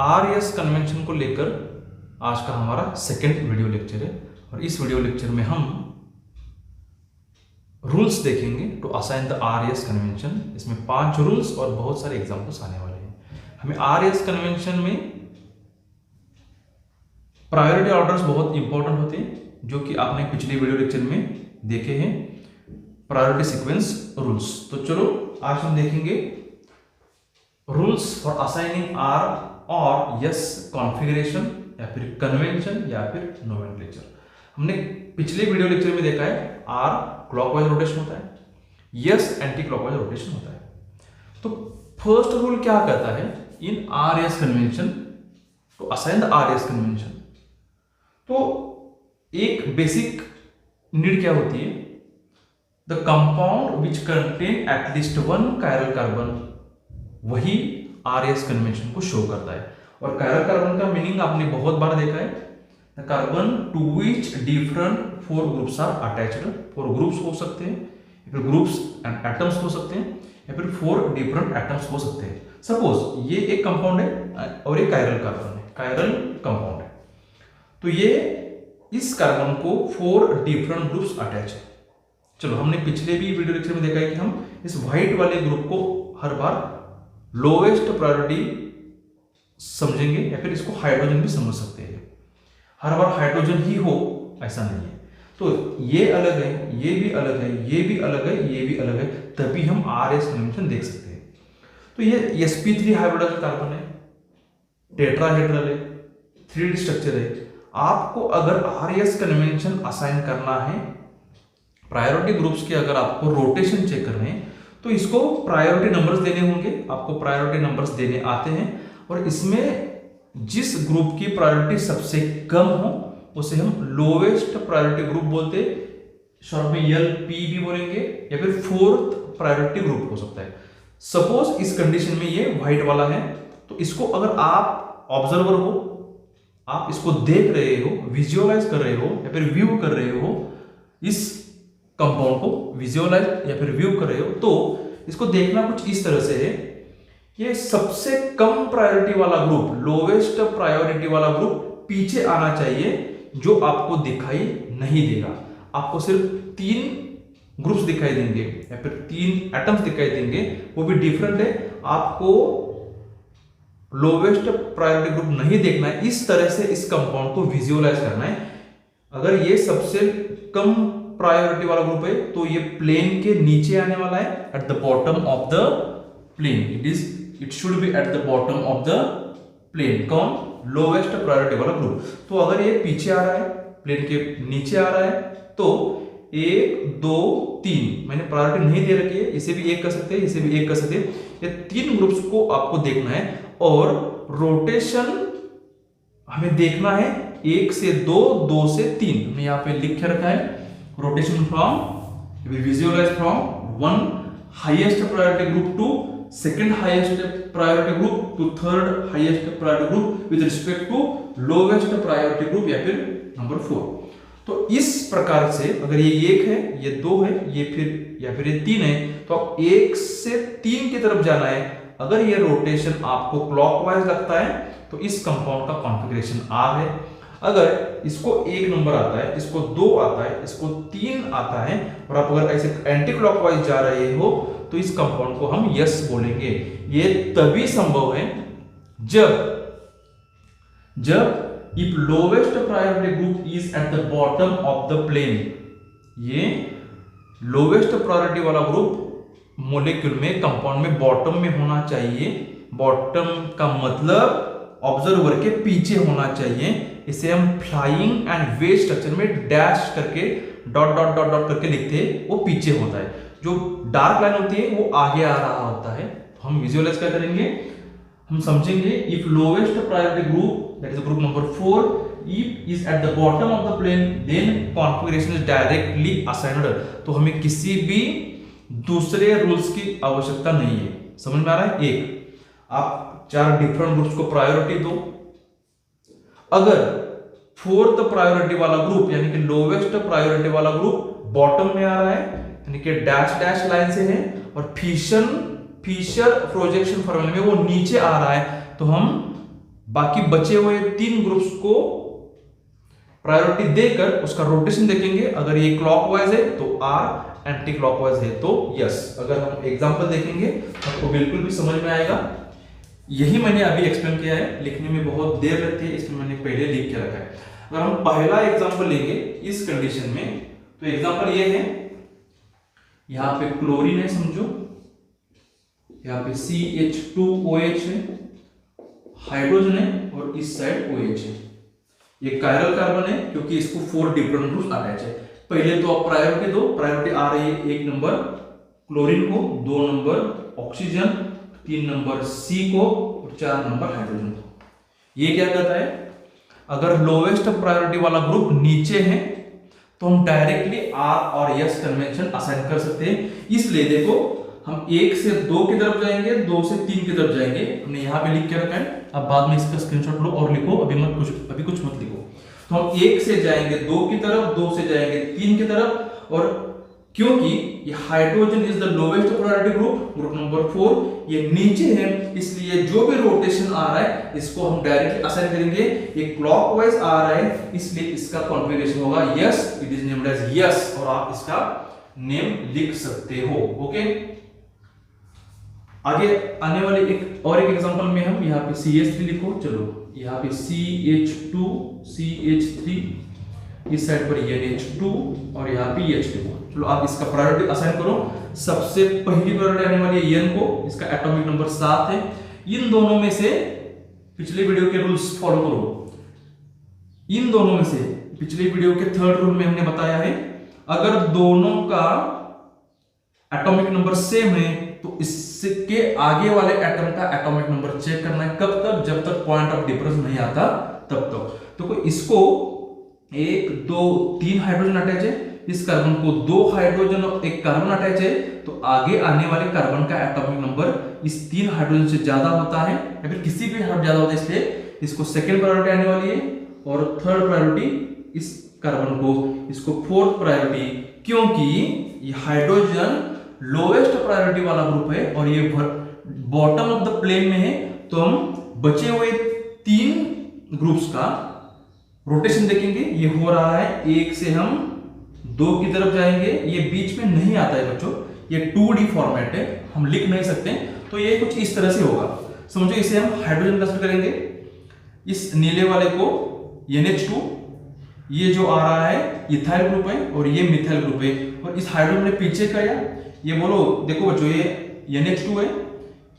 RS convention को लेकर आज का हमारा सेकंड वीडियो लेक्चर है और इस वीडियो लेक्चर में हम रूल्स देखेंगे to assign the RS convention. इसमें 5 रूल्स और बहुत सारे एग्जांपल्स आने वाले हैं। हमें आरएस कन्वेंशन में प्रायोरिटी ऑर्डर्स बहुत इंपॉर्टेंट होते हैं, जो कि आपने पिछले वीडियो लेक्चर में देखे हैं, प्रायोरिटी सीक्वेंस रूल्स। तो चलो आज हम देखेंगे रूल्स फॉर असाइनिंग आर और यस कॉन्फ़िगरेशन या फिर कन्वेंशन या फिर नोमेनक्लेचर। हमने पिछले वीडियो लेक्चर में देखा है आर क्लॉकवाइज रोटेशन होता है, यस एंटी क्लॉकवाइज रोटेशन होता है। तो फर्स्ट रूल क्या कहता है in R S convention to assign the R S convention. तो एक बेसिक नीड क्या होती है, the compound which contain at least 1 chiral carbon, वही आरएस कन्वेंशन को शो करता है। और कायरल कार्बन का मीनिंग आपने बहुत बार देखा है, the carbon to which different 4 groups are attached. 4 groups हो सकते हैं, या फिर ग्रुप्स एंड एटम्स हो सकते हैं, या फिर 4 डिफरेंट एटम्स हो सकते हैं। सपोज ये एक कंपाउंड है और ये कायरल कार्बन है, कायरल कंपाउंड है, तो ये इस कार्बन को 4 डिफरेंट ग्रुप्स अटैच है। चलो हमने पिछले भी वीडियो लेक्चर में देखा है कि हम इस व्हाइट वाले ग्रुप को हर बार लोवेस्ट प्रायोरिटी समझेंगे या फिर इसको हाइड्रोजन भी समझ सकते हैं। हर बार हाइड्रोजन ही हो ऐसा नहीं है। तो ये अलग है, ये भी अलग है, ये भी अलग है, ये भी अलग है, तभी हम आरएस कन्वेंशन देख सकते हैं। तो ये sp3 हाइब्रिडाइज्ड कार्बन है, टेट्राहेड्रल है, 3D स्ट्रक्चर है। आपको अगर आरएस कन्वेंशन असाइन करना है, प्रायोरिटी ग्रुप्स के अगर आपको रोटेशन चेक करने हैं, तो इसको प्रायोरिटी नंबर्स देने होंगे। आपको प्रायोरिटी नंबर्स देने आते हैं और इसमें जिस ग्रुप की प्रायोरिटी सबसे कम हो उसे हम लोवेस्ट प्रायोरिटी ग्रुप बोलते हैं। शॉर्ट में LP भी बोलेंगे, या फिर 4th प्रायोरिटी ग्रुप हो सकता है। सपोज इस कंडीशन में ये व्हाइट वाला है, तो इसको अगर आप ऑब्जर्वर हो, आप इसको देख रहे हो, विजुअलाइज कर रहे हो या फिर व्यू कर रहे हो, इस कंपाउंड को विजुअलाइज या फिर व्यू कर रहे हो, तो इसको देखना कुछ इस तरह से है। ये सबसे कम प्रायोरिटी वाला ग्रुप, लोवेस्ट प्रायोरिटी वाला ग्रुप पीछे आना चाहिए, जो आपको दिखाई नहीं देगा। आपको सिर्फ 3 ग्रुप्स दिखाई देंगे या फिर 3 एटम्स दिखाई देंगे, वो भी डिफरेंट है। आपको लोवेस्ट प्रायोरिटी ग्रुप नहीं देखना है, इस तरह से इस कंपाउंड को विजुअलाइज करना है। अगर ये सबसे कम प्रायोरिटी वाला ग्रुप है तो ये प्लेन के नीचे आने वाला है, at the bottom of the plane. It should be at the bottom of the plane. कौन? लोवेस्ट प्रायोरिटी वाला ग्रुप। तो अगर ये पीछे आ रहा है, प्लेन के नीचे आ रहा है, तो 1 2 3 मैंने प्रायोरिटी नहीं दे रखी है, इसे भी 1 कर सकते हैं, इसे भी 1 कर सकते हैं। ये 3 ग्रुप्स को आपको देखना है और रोटेशन हमें देखना है 1 से 2, 2 से 3। हमने यहाँ पे लिख के रखा है rotation from visualize from 1 highest priority group to second highest priority group to third highest priority group with respect to lowest priority group या फिर नंबर 4। तो इस प्रकार से अगर ये 1 है, ये 2 है, ये फिर या फिर ये 3 है, तो आप 1 से 3 की तरफ जाना है। अगर ये रोटेशन आपको क्लॉकवाइज लगता है तो इस कंपाउंड का कॉन्फ़िगरेशन R है। अगर इसको 1 नंबर आता है, इसको 2 आता है, इसको 3 आता है, और आप अगर ऐसे एंटी क्लॉकवाइज जा रहे हो, तो इस कंपाउंड को हम यस बोलेंगे। ये तभी संभव है जब if lowest priority group is at the bottom of the plane. ये लोवेस्ट प्रायोरिटी वाला ग्रुप मॉलिक्यूल में, कंपाउंड में बॉटम में होना चाहिए। बॉटम का मतलब ऑब्जर्वर के पीछे होना चाहिए। इसे हम फ्लाइंग एंड वेज स्ट्रक्चर में डैश करके डॉट डॉट डॉट डॉट करके लिखते हैं, वो पीछे होता है। जो डार्क लाइन होती है वो आगे आ रहा होता है। तो हम विजुअलाइज क्या करेंगे, हम समझेंगे if lowest priority group that is group number 4 if is at the bottom of the plane then configuration is directly assigned. तो हमें किसी भी दूसरे रूल्स की आवश्यकता नहीं है। समझ में आ रहा है? एक आप 4 डिफरेंट ग्रुप्स को प्रायोरिटी दो। अगर 4th प्रायोरिटी वाला ग्रुप यानी कि लोवेस्ट प्रायोरिटी वाला ग्रुप बॉटम में आ रहा है, यानी कि डैश डैश लाइन से है, और फिशर प्रोजेक्शन फॉर्मूला में वो नीचे आ रहा है, तो हम बाकी बचे हुए 3 ग्रुप्स को प्रायोरिटी देकर उसका रोटेशन देखेंगे। अगर ये क्लॉकवाइज है तो आर, एंटी क्लॉकवाइज है तो यस। अगर हम एग्जांपल देखेंगे तो आपको बिल्कुल भी समझ में आएगा। यही मैंने अभी एक्सप्लेन किया है, लिखने में बहुत देर लगती है इसलिए मैंने पहले लिख के रखा है। अगर हम पहला एग्जांपल लेंगे इस कंडीशन में, तो एग्जांपल ये है, यहां पे क्लोरीन है समझो, यहाँ पे CH2OH है, हाइड्रोजन है और इस साइड OH है। ये कायरल कार्बन है क्योंकि इसको 4 डिफरेंट ग्रुप्स अटैच है। पहले तो आप प्रायोरिटी दो, प्रायोरिटी आ रही है 1 नंबर क्लोरीन को, 2 नंबर ऑक्सीजन, 3 नंबर C को और 4 नंबर हाइड्रोजन को। ये क्या कहता है, अगर लोवेस्ट प्रायोरिटी वाला ग्रुप नीचे है तो हम डायरेक्टली R और S कन्वेंशन असाइन कर सकते हैं। इसलिए देखो हम 1 से 2 की तरफ जाएंगे, 2 से 3 की तरफ जाएंगे, हमने यहाँ पे लिख के रखा है। अब बाद में इसका स्क्रीनशॉट लो और लिखो, अभी कुछ मत लिखो। तो हम 1 से जाएंगे 2 की तरफ, 2 से जाएंगे 3 की तरफ, और क्योंकि ये hydrogen is the lowest priority group, group number 4 ये नीचे है, इसलिए जो भी रोटेशन आ रहा है इसको हम डायरेक्टली असाइन करेंगे। ये क्लॉकवाइज आ रहा है इसलिए इसका कॉन्फ़िगरेशन होगा S, it is named as S, और आप इसका नेम लिख सकते हो। ओके, आगे आने वाले एक एग्जांपल में हम यहाँ पे CH3 लिखो। चलो यहाँ पे CH2 CH3, इस साइड पर NH2 और यहाँ पे H लिखो। चलो आप इसका प्रायोरिटी असाइन करो। सबसे पहली प्रायोरिटी आने वाली है N को, इसका एटॉमिक नंबर 7 है। इन दोनों में से पिछले वीडियो के रूल्स फॉलो करो। इन दोनों में से पिछले वीडियो के 3rd रूल में हमने बताया है, अगर दोनों का एटॉमिक नंबर सेम है तो इसके आगे वाले एटम का एटॉमिक नंबर चेक करना है। कब तक, जब तक पॉइंट ऑफ डिफरेंस नहीं आता तब तक। तो इसको 1 2 3 हाइड्रोजन अटैच है, इस कार्बन को 2 हाइड्रोजन और 1 कार्बन अटैच है, तो आगे आने वाले कार्बन का एटॉमिक नंबर इस 3 हाइड्रोजन से ज्यादा होता है या फिर किसी भी हाइड्रोजन ज्यादा होता है, इसलिए इसको सेकंड प्रायोरिटी आने वाली है, और 3rd प्रायोरिटी इस कार्बन को, इसको 4th प्रायोरिटी, क्योंकि ये हाइड्रोजन लोएस्ट प्रायोरिटी वाला ग्रुप है और ये बॉटम ऑफ द प्लेन में है। तो हम बचे हुए 3 ग्रुप्स का रोटेशन देखेंगे। ये हो रहा है 1 से हम 2 की तरफ जाएंगे, ये बीच में नहीं आता है बच्चों, ये 2D फॉर्मेट है, हम लिख नहीं सकते, तो ये कुछ इस तरह से होगा। समझो इसे हम हाइड्रोजन कंसीडर करेंगे, इस नीले वाले को NH2, ये जो आ रहा है इथाइल ग्रुप है और ये मिथाइल ग्रुप है, और इस हाइड्रोजन ने पीछे किया, ये बोलो देखो बच्चों, ये NH2 है,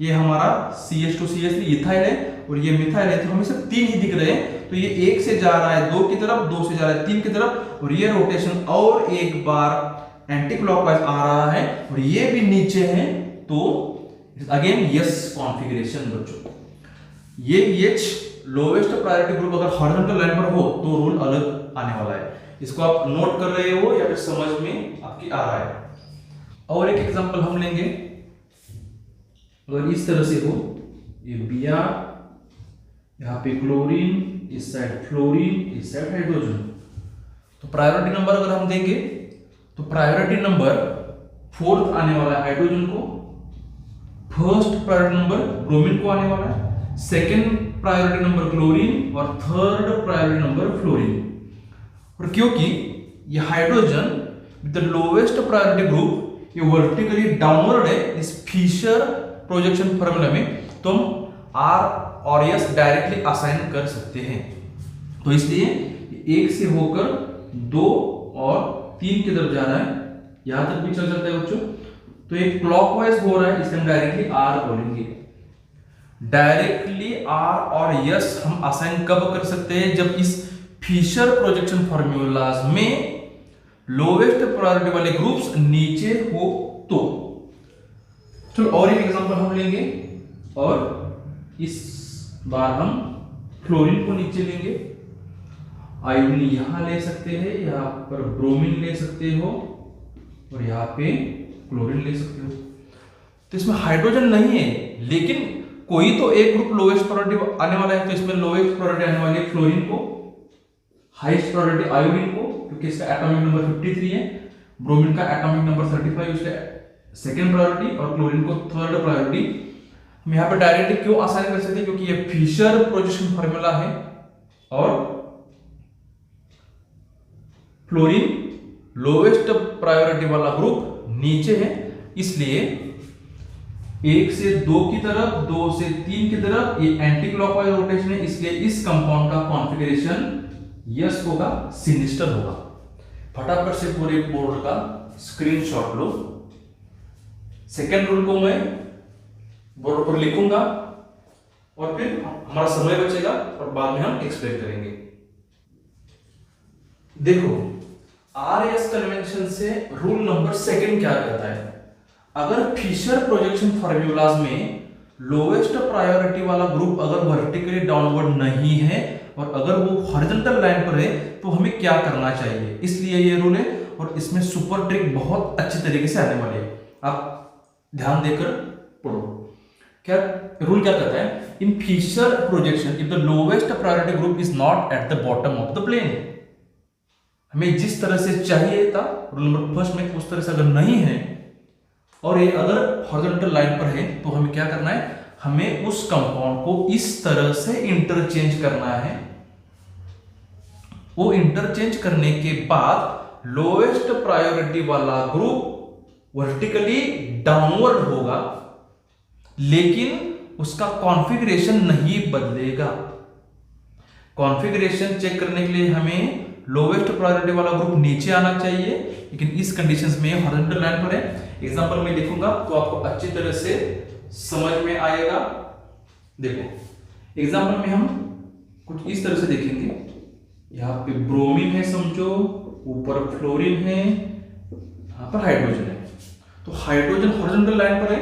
ये हमारा CH2 CH3 इथाइल है और ये मिथाइल है, तो हमें सिर्फ 3 ही दिख रहे हैं। तो ये 1 से जा रहा है 2 की तरफ, 2 से जा रहा है 3 की तरफ, और ये रोटेशन और एक बार एंटी क्लॉकवाइज आ रहा है और ये भी नीचे है, तो अगेन यस कॉन्फ़िगरेशन बच्चों। ये H लोवेस्ट प्रायोरिटी ग्रुप अगर हॉरिजॉन्टल लाइन पर हो तो रूल अलग आने वाला है। इसको आप नोट कर रहे हो या फिर समझ में आपकी आ रहा है। और एक एग्जांपल हम लेंगे, अगर इस तरह से हो, ये Br, यहाँ पे क्लोरीन, इस साइड फ्लोरीन, इस साइड हाइड्रोजन, तो प्रायोरिटी नंबर अगर हम देंगे तो प्रायोरिटी नंबर 4th आने वाला है हाइड्रोजन को, 1st प्रायोरिटी नंबर ब्रोमीन को आने वाला है, 2nd प्रायोरिटी नंबर क्लोरीन और 3rd प्रायोरिटी नंबर फ्लोरीन। और क्योंकि ये hydrogen with the lowest priority group ये वर्टिकली डाउनवर्ड है इस फिशर प्रोजेक्शन फॉर्मूला में, तो हम R और S डायरेक्टली असाइन कर सकते हैं। तो इसलिए 1 से होकर 2 और 3 की तरफ जा रहा है, यहां तक भी चल सकता है बच्चों। तो ये क्लॉकवाइज हो रहा है, इसलिए हम डायरेक्टली R बोलेंगे। डायरेक्टली R और S हम असाइन कब कर सकते हैं, जब इस फिशर प्रोजेक्शन फॉर्मूलाज में लोवेस्ट प्रायोरिटी वाले ग्रुप्स नीचे हो तो। चलो और एक एग्जांपल हम लेंगे, और इस बार हम फ्लोरीन को नीचे लेंगे। आयोडीन यहां ले सकते हैं, यहां पर ब्रोमीन ले सकते हो और यहां पे क्लोरीन ले सकते हो। तो इसमें हाइड्रोजन नहीं है, लेकिन कोई तो एक ग्रुप लोवेस्ट प्रायोरिटी आने वाला है, तो इसमें लोवेस्ट प्रायोरिटी आने वाली है फ्लोरीन को, हाईएस्ट प्रायोरिटी आयोडीन को क्योंकि इसका एटॉमिक नंबर 53 है, ब्रोमीन का एटॉमिक नंबर 35 उसका 2nd प्रायोरिटी और क्लोरीन को 3rd प्रायोरिटी। हम यहाँ पे डायरेक्टली क्यों आसानी कर सकते हैं, क्योंकि ये फिशर प्रोजेक्शन फार्मूला है और फ्लोरीन लोवेस्ट प्रायोरिटी वाला ग्रुप नीचे है, इसलिए 1 से 2 की तरफ, 2 से 3 की तरफ ये एंटी क्लॉकवाइज रोटेशन है, इसलिए इस कंपाउंड का कॉन्फ़िगरेशन यस होगा, सिनिस्टर होगा। फटाफट से पूरे बोर्ड का स्क्रीनशॉट लो। सेकेंड रूल को मैं बोर्ड पर लिखूंगा और फिर हमारा समय बचेगा और बाद में हम एक्सप्लेन करेंगे। देखो, आरएस कन्वेंशन से रूल नंबर सेकंड क्या कहता है, अगर फिशर प्रोजेक्शन फार्मूलाज में लोवेस्ट प्रायोरिटी वाला ग्रुप अगर वर्टिकली डाउनवर्ड नहीं है और अगर वो हॉरिजॉन्टल लाइन पर है तो हमें क्या करना चाहिए, इसलिए ये रूल है और इसमें सुपर ट्रिक बहुत अच्छी तरीके से आने वाली है, आप ध्यान देकर पढ़ो। क्या रूल क्या कहता है, in Fisher projection if the lowest priority group is not at the bottom of the plane, हमें जिस तरह से चाहिए था रूल नंबर फर्स्ट में उस तरह से अगर नहीं है और ये अगर हॉरिजॉन्टल लाइन पर है तो हमें क्या करना है, हमें उस कंपाउंड को इस तरह से इंटरचेंज करना है। वो इंटरचेंज करने के बाद लोएस्ट प्रायोरिटी वाला ग्रुप वर्टिकली डाउनवर्ड होगा, लेकिन उसका कॉन्फ़िगरेशन नहीं बदलेगा। कॉन्फ़िगरेशन चेक करने के लिए हमें लोवेस्ट प्रायोरिटी वाला ग्रुप नीचे आना चाहिए, लेकिन इस कंडीशंस में हॉरिजॉन्टल लाइन पर है। एग्जांपल में लिखूंगा तो आपको अच्छी तरह से समझ में आएगा। देखो, एग्जांपल में हम कुछ इस तरह से देखेंगे, यहाँ पे ब्रोमीन है समझो, ऊपर फ्लोरीन है, यहाँ पर हाइड्रोजन है। तो हाइड्रोजन हॉरिजॉन्टल लाइन पर है,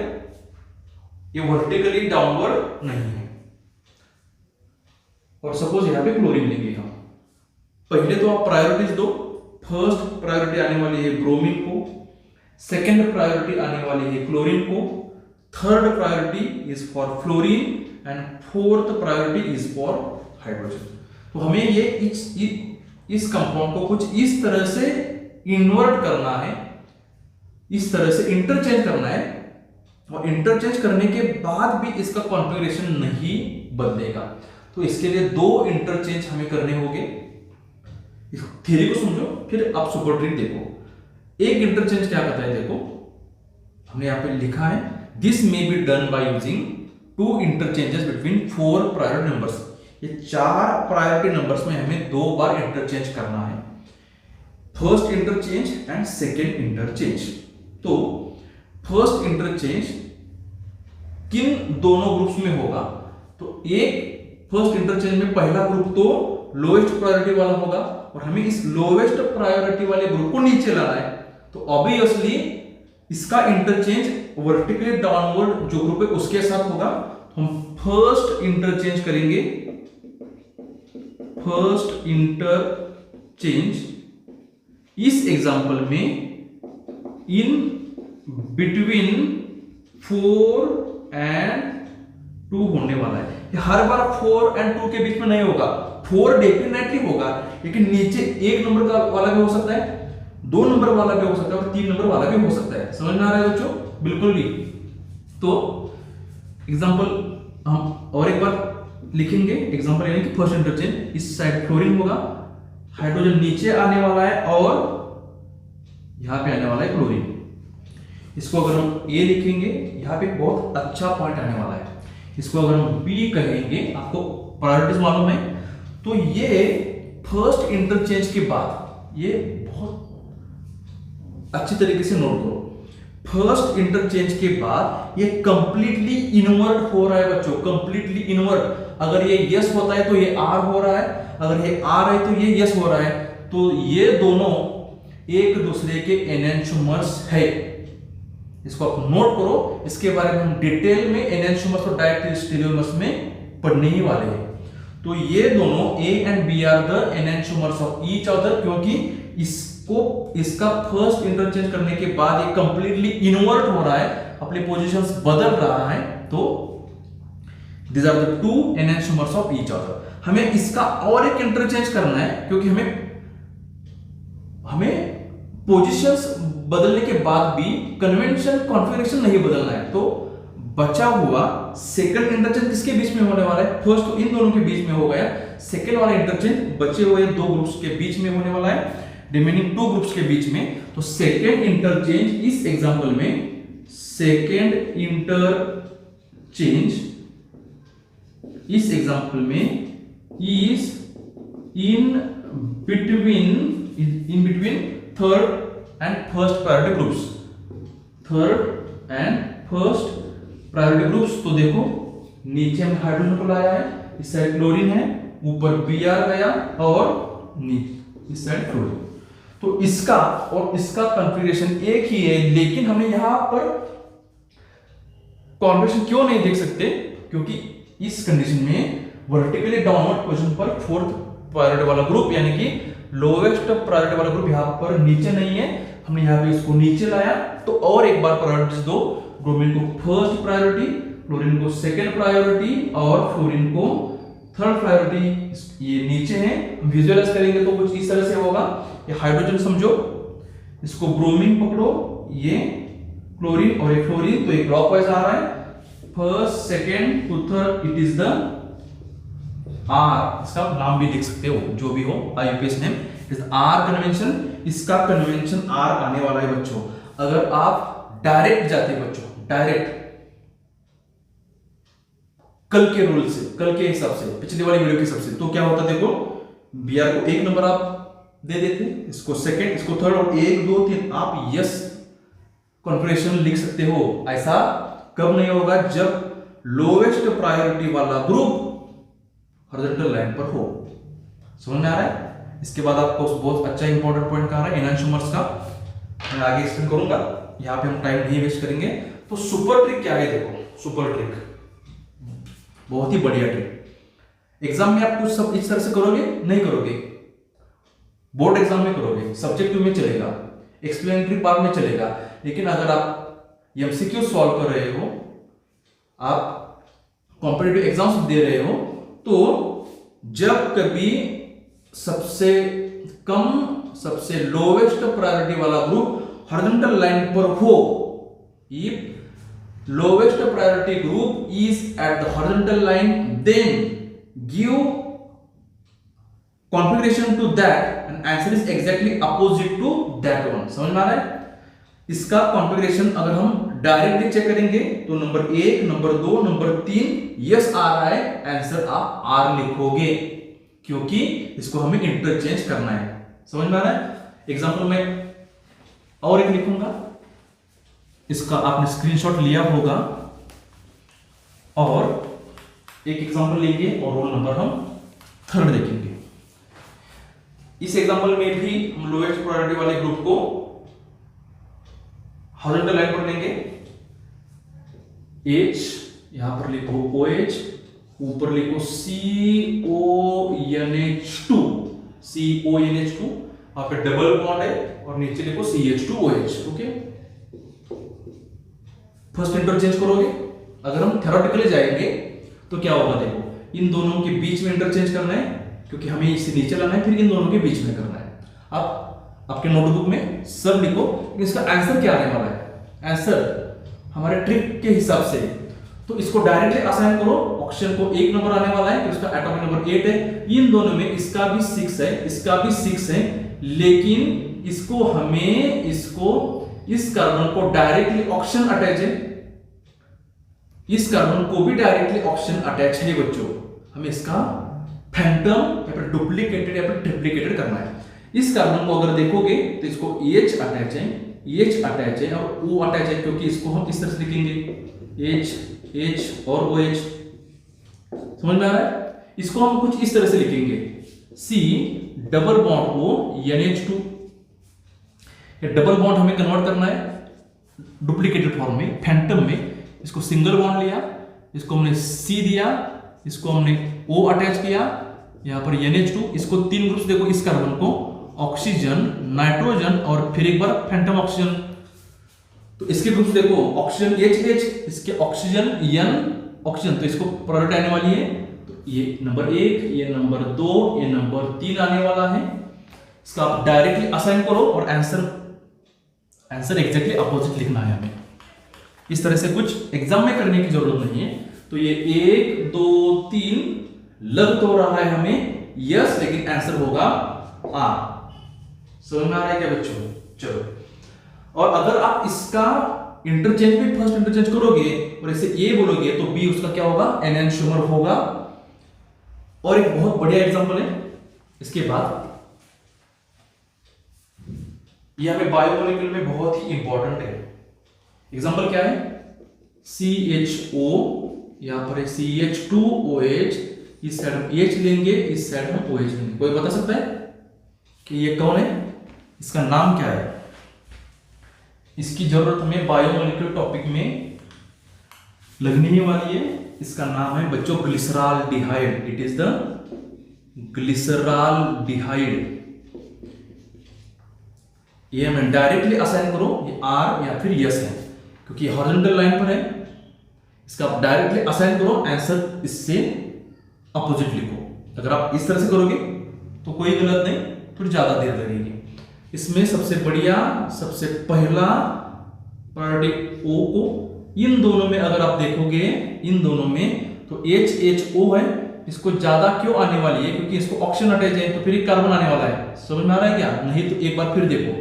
ये वर्टिकली डाउनवर्ड नहीं है। और सपोज यहाँ पे क्लोरीन लेंगे हम, पहले तो आप प्रायोरिटीज दो। फर्स्ट प्रायोरिटी आने वाली है ब्रोमीन को, सेकेंड प्रायोरिटी आने वाली है क्लोरीन को, third priority is for fluorine and fourth priority is for hydrogen. तो हमें ये इस कंपाउंड को कुछ इस तरह से इन्वर्ट करना है, इस तरह से इंटरचेंज करना है, और इंटरचेंज करने के बाद भी इसका कॉन्फ़िगरेशन नहीं बदलेगा। तो इसके लिए 2 इंटरचेंज हमें करने होंगे। इस थ्योरी को समझो, फिर आप सुपर ट्रिक देखो। एक इंटरचेंज क्या कहता है, देखो हमने यहां पे लिखा है, this may be done by using 2 interchanges between 4 priority numbers. ये 4 प्रायोरिटी नंबर्स में हमें 2 बार इंटरचेंज करना है, first interchange and second interchange. तो फर्स्ट इंटरचेंज किन दोनों ग्रुप्स में होगा, तो एक फर्स्ट इंटरचेंज में पहला ग्रुप तो लोएस्ट प्रायोरिटी वाला होगा और हमें इस लोएस्ट प्रायोरिटी वाले ग्रुप को नीचे लाना है। तो ऑब्वियसली इसका इंटरचेंज वर्टिकली डाउनवर्ड जो ग्रुप है उसके साथ होगा। तो हम फर्स्ट इंटरचेंज करेंगे, फर्स्ट इंटरचेंज इस एग्जांपल में इन बिटवीन 4 एंड 2 होने वाला है। हर बार 4 एंड 2 के बीच में नहीं होगा, 4 डेफिनेटली होगा, लेकिन नीचे 1 नंबर का वाला भी हो सकता है, 2 नंबर वाला भी हो सकता है और 3 नंबर वाला भी हो सकता है। समझ में आ रहा है बच्चों? बिल्कुल भी। तो एग्जांपल हम और एक बार लिखेंगे, एग्जांपल यानी कि फर्स्ट इंटरचेंज, इस साइड फ्लोरीन होगा, हाइड्रोजन नीचे आने वाला है और यहां पे आने वाला है क्लोरीन। इसको अगर हम ए लिखेंगे, यहाँ पे बहुत अच्छा पॉइंट आने वाला है, इसको अगर हम बी कहेंगे, आपको प्रायोरिटीज मालूम है, तो ये फर्स्ट इंटरचेंज के बाद, ये बहुत अच्छी तरीके से नोट करो, फर्स्ट इंटरचेंज के बाद ये कंप्लीटली इनवर्ट हो रहा है बच्चों, कंप्लीटली इनवर्ट। अगर ये यस होता है तो ये आर हो रहा है, अगर ये आर है तो ये यस हो रहा है। तो ये दोनों एक दूसरे के एनेंटियोमर्स है, इसको आप नोट करो। इसके बारे में हम डिटेल में एनेंटियोमर्स और डायस्टेरियोमर्स में पढ़ने ही वाले हैं। तो ये दोनों A and B are the enantiomers of each other, क्योंकि इसका फर्स्ट इंटरचेंज करने के बाद ये कंप्लीटली इनवर्ट हो रहा है, अपनी पोजीशंस बदल रहा है। तो these are the 2 enantiomers of each other। हमें इसका और एक इंटरचेंज करना है, क्योंकि हमें पोजीशंस बदलने के बाद भी कन्वेंशन कॉन्फ़िगरेशन नहीं बदलना है। तो बचा हुआ सेकंड इंटरचेंज किसके बीच में होने वाला है? फर्स्ट तो इन दोनों के बीच में हो गया, सेकंड वाला इंटरचेंज बचे हुए दो ग्रुप्स के बीच में होने वाला है, रिमेनिंग टू ग्रुप्स के बीच में। तो सेकंड इंटरचेंज इस एग्जांपल में, सेकंड इंटरचेंज इस एग्जांपल में is in between third and first priority groups, third and first priority groups. तो देखो नीचे में हाइड्रोजन को लाया है, इस साइड क्लोरीन है, ऊपर Br गया और इस साइड क्लोरीन। तो इसका और इसका कॉन्फ़िगरेशन एक ही है, लेकिन हमें यहां पर कॉन्फ़िगरेशन क्यों नहीं देख सकते? क्योंकि इस कंडीशन में वर्टिकली डाउनवर्ड पोजीशन पर फोर्थ प्रायोरिटी वाला ग्रुप यानी कि लोवेस्ट प्रायोरिटी वाला ग्रुप यहां पर नीचे नहीं है, हमने यहां पे इसको नीचे लाया। तो और एक बार प्रायोरिटीज दो, ब्रोमीन को फर्स्ट प्रायोरिटी, क्लोरीन को सेकंड प्रायोरिटी और फ्लोरीन को थर्ड प्रायोरिटी। ये नीचे है, विजुअलाइज करेंगे तो कुछ इस तरह से होगा। ये हाइड्रोजन समझो, इसको ब्रोमीन पकड़ो, ये क्लोरीन और ये फ्लोरीन, तो एक क्लॉकवाइज आ रहा है, first second to third, it is the R. इसका नाम भी लिख सकते हो, जो भी हो IUPS name is R convention. इसका कन्वेंशन आर आने वाला है बच्चों। अगर आप डायरेक्ट जाते बच्चों, डायरेक्ट कल के रूल से, कल के हिसाब से, पिछली वाली वीडियो के हिसाब से, तो क्या होता देखो, बी आर को एक नंबर आप दे देते, इसको सेकंड, इसको थर्ड, और 1 2 3 आप यस कॉन्फ़िगरेशन लिख सकते हो। ऐसा कब नहीं होगा? जब लोवेस्ट प्रायोरिटी वाला ग्रुप हॉरिजॉन्टल लाइन पर हो। समझ में आ रहा है? इसके बाद आपको बहुत अच्छा इंपॉर्टेंट पॉइंट कहा है एनांशियोमर्स का, मैं आगे एक्सप्लेन करूंगा, यहां पे हम टाइम नहीं वेस्ट करेंगे। तो सुपर ट्रिक क्या है? देखो सुपर ट्रिक बहुत ही बढ़िया ट्रिक। एग्जाम में आप कुछ सब इस तरह से करोगे नहीं करोगे, बोर्ड एग्जाम में करोगे, सब्जेक्टिव में चलेगा, एक्सप्लेनेटरी पार्ट में चलेगा, लेकिन अगर आप एमसीक्यू सॉल्व कर रहे हो, आप कॉम्पिटिटिव एग्जाम्स दे रहे हो, तो जब कभी सबसे कम, सबसे लोवेस्ट प्रायोरिटी वाला ग्रुप हॉरिजॉन्टल लाइन पर हो, if lowest priority group is at the horizontal line, then give configuration to that and answer is exactly opposite to that one. समझ में आ रहा है? इसका कॉन्फ़िगरेशन अगर हम डायरेक्टली चेक करेंगे तो नंबर 1, नंबर 2, नंबर 3 यस आ रहा है, आंसर आप आर लिखोगे, क्योंकि इसको हमें इंटरचेंज करना है। समझ में आ रहा है? एग्जांपल में और एक लिखूंगा, इसका आपने स्क्रीनशॉट लिया होगा, और एक एग्जांपल लेंगे और रोल नंबर हम थर्ड देखेंगे। इस एग्जांपल में भी हम लोएस्ट प्रायोरिटी वाले ग्रुप को हॉरिजॉन्टल लाइन पर लेंगे, H, यहां पर लिखो OH, ऊपर लिखो CONH2, CONH2, वहां पे डबल बॉन्ड है, और नीचे लिखो CH2OH। ओके, फर्स्ट इंटरचेंज करोगे। अगर हम थ्योरेटिकली जाएंगे तो क्या होगा? देखो इन दोनों के बीच में इंटरचेंज करना है, क्योंकि हमें इसे नीचे लाना है, फिर इन दोनों के बीच में करना है। आप आपके नोटबुक में सब लिखो, इसका आंसर क्या आने वाला है? आंसर हमारे ट्रिक के हिसाब से, तो इसको डायरेक्टली असाइन करो। ऑक्सीजन को 1 नंबर आने वाला है, तो इसका एटॉमिक नंबर 8 है। इन दोनों में इसका भी 6 है, इसका भी 6 है, लेकिन इसको हमें, इसको, इस कार्बन को डायरेक्टली ऑक्सीजन अटैच है, इस कार्बन को भी डायरेक्टली ऑक्सीजन अटैच है बच्चों। हमें इसका फैंटम या फिर डुप्लीकेटेड या फिर ट्रिप्लीकेटेड करना है। इस कार्बन को अगर देखोगे तो इसको H अटैच है, H अटैच है और O अटैच है, क्योंकि इसको हम इस तरह से लिखेंगे H, H और OH। समझ में आ रहा है? इसको हम कुछ इस तरह से लिखेंगे, C double bond O NH2। ये डबल बॉन्ड हमें कन्वर्ट करना है डुप्लीकेटेड फॉर्म में, फैंटम में। इसको सिंगल बॉन्ड लिया, इसको हमने C दिया, इसको हमने O अटैच किया, यहां पर NH2। इसको 3 ग्रुप्स देखो, इस कार्बन को ऑक्सीजन, नाइट्रोजन और फिर एक बार फैंटम ऑक्सीजन। तो इसके ग्रुप्स देखो, ऑक्सीजन HH, इसके ऑक्सीजन N ऑक्सीजन, तो इसको प्रायोरिटी आने वाली है। तो ये नंबर 1, ये नंबर 2, ये नंबर 3 आने वाला है। इसका आप डायरेक्टली असाइन करो और आंसर एग्जैक्टली अपोजिट लिखना है हमें। इस तरह से कुछ एग्जाम में करने की जरूरत नहीं है, तो ये 1 2 3 लग तो रहा है हमें यस, लेकिन आंसर होगा आर। समझ में आ रहा है क्या बच्चों? चलो, और अगर आप इसका इंटरचेंज भी फर्स्ट इंटरचेंज करोगे और इसे ए बोलोगे तो बी उसका क्या होगा? एनेंटियोमर होगा। और एक बहुत बढ़िया एग्जांपल है इसके बाद, यह हमें बायोमोलिक्यूल में बहुत ही इंपॉर्टेंट है। एग्जांपल क्या है? CHO, यहां पर है CH2OH, इस साइड हम H लेंगे, इस साइड हम OH लेंगे। कोई बता सकता है कि ये कौन है? इसका नाम क्या है? इसकी जरूरत हमें बायोमोलिक्यूल टॉपिक में लगनी ही वाली है। इसका नाम है बच्चों glyceraldehyde. It is the glyceraldehyde. ये हमें डायरेक्टली असाइन करो, ये आर या फिर यस है, क्योंकि हॉरिजॉन्टल लाइन पर है। इसका आप डायरेक्टली असाइन करो, आंसर इससे अपोजिट लिखो। अगर आप इस तरह से करोगे तो कोई गलत नहीं, थोड़ी ज्यादा देर लगेगी। इसमें सबसे बढ़िया, सबसे पहला प्रायोरिटी ओ को, इन दोनों में अगर आप देखोगे, इन दोनों में तो HHO है, इसको ज्यादा क्यों आने वाली है? क्योंकि इसको ऑक्सीजन अटैच है, तो फिर एक कार्बन आने वाला है। समझ में आ रहा है क्या? नहीं तो एक बार फिर देखो,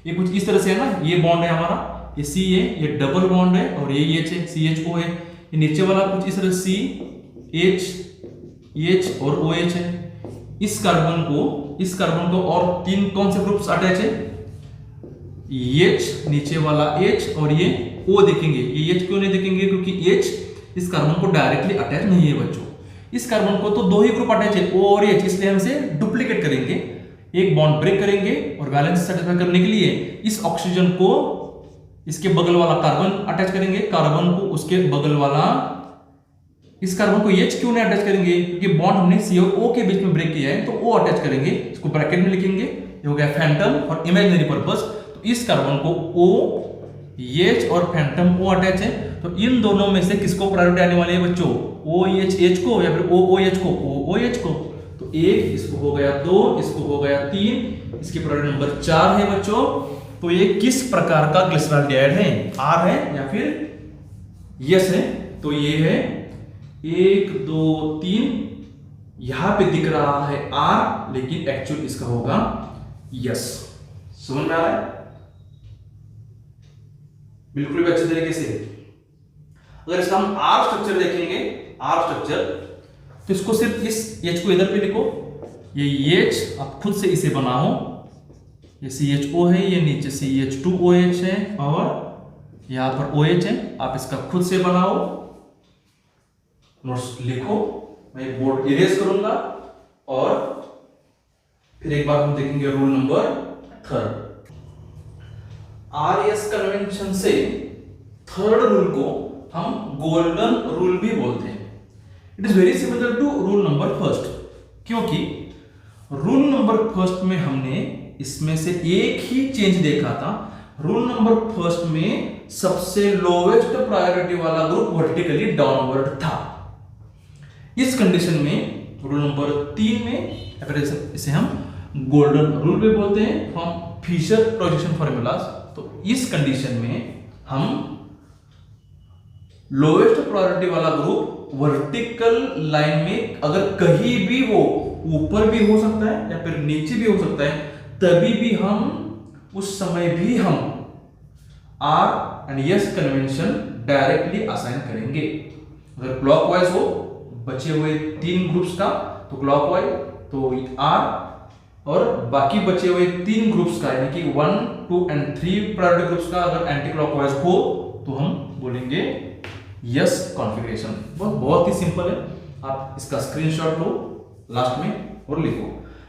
ये कुछ इस तरह से है ना, ये बॉन्ड है हमारा, ये C है, ये डबल बॉन्ड है, और ये H है, CHO है। ये नीचे वाला कुछ इस तरह C H H और OH है। इस कार्बन को और तीन कौन से ग्रुप्स अटैच है? H, नीचे वाला H और ये O देखेंगे। ये H क्यों नहीं देखेंगे? क्योंकि H इस कार्बन को डायरेक्टली अटैच नहीं है बच्चों। इस कार्बन को तो दो ही ग्रुप अटैच है, O और H, इसलिए हम इसे डुप्लीकेट करेंगे, एक बॉन्ड ब्रेक करेंगे और बैलेंस सेटिस्फाई करने के लिए इस ऑक्सीजन को इसके बगल वाला कार्बन अटैच करेंगे, कार्बन को उसके बगल वाला, इस कार्बन को H क्यों नहीं अटैच करेंगे? क्योंकि बॉन्ड हमने C और O के बीच में ब्रेक किया है, तो O अटैच करेंगे, इसको ब्रैकेट में लिखेंगे। ये हो गया फैंटम और इमेजिनरी पर्पस। तो इस कार्बन को O H और फैंटम O अटैच है, तो इन दोनों में से किसको प्रायोरिटी आने वाली है बच्चों? OH H को या फिर OOH को? OOH को। तो एक, इसको हो गया 2, इसको हो गया 3, इसकी प्रायोरिटी नंबर 4 है बच्चों। तो ये किस प्रकार का ग्लिसरॉल्डिहाइड है? आर है या फिर यस है? तो ये है 1 2 3, यहां पे दिख रहा है आर, लेकिन एक्चुअल इसका होगा यस। समझ में आ रहा है? बिल्कुल भी अच्छे तरीके से। अगर इसका हम आर स्ट्रक्चर देखेंगे, आर स्ट्रक्चर, तो इसको सिर्फ इस H को इधर पे लिखो, ये H आप खुद से इसे बनाओ, ये CHO है, ये नीचे CH2OH है और यहां पर OH है। आप इसका खुद से बनाओ, नोट्स लिखो, मैं बोर्ड इरेज करूंगा और फिर एक बार हम देखेंगे रूल नंबर 3। RS कन्वेंशन से थर्ड रूल को हम गोल्डन रूल भी बोलते हैं। It is very similar to rule number first, क्योंकि रूल नंबर फर्स्ट में हमने इसमें से एक ही चेंज देखा था। रूल नंबर फर्स्ट में सबसे लोवेस्ट प्रायोरिटी वाला ग्रुप वर्टिकली डाउनवर्ड था। इस कंडीशन में रूल नंबर 3 में, अगर इसे हम गोल्डन रूल भी बोलते हैं, फ्रॉम फिशर प्रोजेक्शन फॉर्मूलाज, तो इस कंडीशन में हम लोएस्ट प्रायोरिटी वाला ग्रुप वर्टिकल लाइन में अगर कहीं भी वो ऊपर भी हो सकता है या फिर नीचे भी हो सकता है, तभी भी हम उस समय भी हम R and S convention directly assign करेंगे। अगर क्लॉकवाइज हो बचे हुए 3 ग्रुप्स का तो क्लॉकवाइज, तो आर, और बाकी बचे हुए 3 ग्रुप्स का यानी कि 1 2 एंड 3 प्रायोरिटी ग्रुप्स का अगर एंटी क्लॉकवाइज हो तो हम बोलेंगे यस कॉन्फ़िगरेशन। बहुत ही सिंपल है। आप इसका स्क्रीनशॉट लो लास्ट में और लिखो।